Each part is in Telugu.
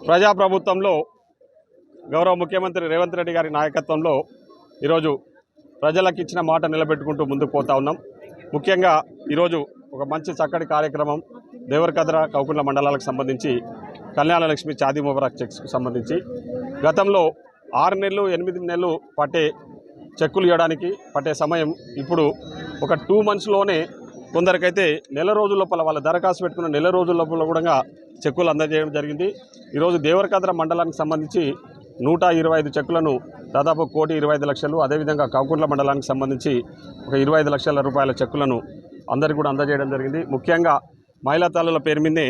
ప్రజాప్రభుత్వంలో గౌరవ ముఖ్యమంత్రి రేవంత్ రెడ్డి గారి నాయకత్వంలో ఈరోజు ప్రజలకు ఇచ్చిన మాట నిలబెట్టుకుంటూ ముందుకు పోతా ఉన్నాం. ముఖ్యంగా ఈరోజు ఒక మంచి చక్కటి కార్యక్రమం దేవరకద్ర కౌకుంట్ల మండలాలకు సంబంధించి కళ్యాణలక్ష్మి చాదీ ముబారక్ చెక్స్కు సంబంధించి గతంలో 6 నెలలు 8 నెలలు పట్టే చెక్కులు ఇవ్వడానికి పట్టే సమయం ఇప్పుడు ఒక 2 మంత్స్లోనే కొందరికైతే నెల రోజుల లోపల వాళ్ళ దరఖాస్తు పెట్టుకున్న నెల రోజుల లోపల కూడా చెక్కులు అందజేయడం జరిగింది. ఈరోజు దేవరకద్ర మండలానికి సంబంధించి 125 చెక్కులను దాదాపు 1,25,00,000, అదేవిధంగా కౌకుంట్ల మండలానికి సంబంధించి ఒక 25 లక్షల రూపాయల చెక్కులను అందరికీ కూడా అందజేయడం జరిగింది. ముఖ్యంగా మహిళా తల్లుల పేరు మీదే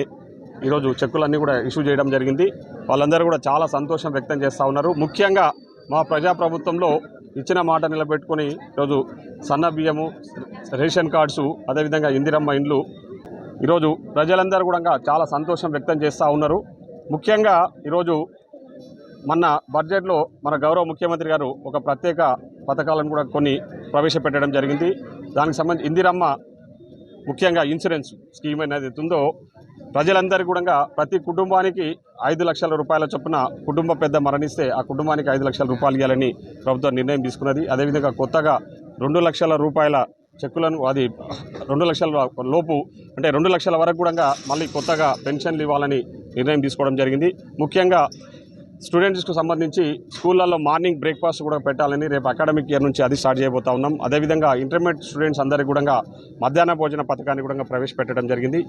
ఈరోజు చెక్కులన్నీ కూడా ఇష్యూ చేయడం జరిగింది. వాళ్ళందరూ కూడా చాలా సంతోషం వ్యక్తం చేస్తూ ఉన్నారు. ముఖ్యంగా మా ప్రజాప్రభుత్వంలో ఇచ్చిన మాట నిలబెట్టుకొని ఈరోజు సన్న బియ్యము, రేషన్ కార్డ్సు, అదేవిధంగా ఇందిరమ్మ ఇండ్లు ఈరోజు ప్రజలందరూ కూడా చాలా సంతోషం వ్యక్తం చేస్తూ ఉన్నారు. ముఖ్యంగా ఈరోజు మన బడ్జెట్లో మన గౌరవ ముఖ్యమంత్రి గారు ఒక ప్రత్యేక పథకాలను కూడా కొన్ని ప్రవేశపెట్టడం జరిగింది. దానికి సంబంధించి ఇందిరమ్మ ముఖ్యంగా ఇన్సూరెన్స్ స్కీమ్ అనేది ఉందో ప్రజలందరికీ కూడా ప్రతి కుటుంబానికి 5 లక్షల రూపాయల చొప్పున కుటుంబ పెద్ద మరణిస్తే ఆ కుటుంబానికి 5 లక్షల రూపాయలు ఇవ్వాలని ప్రభుత్వం నిర్ణయం తీసుకున్నది. అదేవిధంగా కొత్తగా 2 లక్షల రూపాయల చెక్కులను అది 2 లక్షల లోపు అంటే 2 లక్షల వరకు కూడా మళ్ళీ కొత్తగా పెన్షన్లు ఇవ్వాలని నిర్ణయం తీసుకోవడం జరిగింది. ముఖ్యంగా స్టూడెంట్స్కు సంబంధించి స్కూళ్ళల్లో మార్నింగ్ బ్రేక్ఫాస్ట్ కూడా పెట్టాలని రేపు అకాడమిక్ ఇయర్ నుంచి అది స్టార్ట్ చేయబోతా ఉన్నాం. అదేవిధంగా ఇంటర్మీడియట్ స్టూడెంట్స్ అందరికీ కూడా మధ్యాహ్న భోజన పథకాన్ని కూడా ప్రవేశపెట్టడం జరిగింది.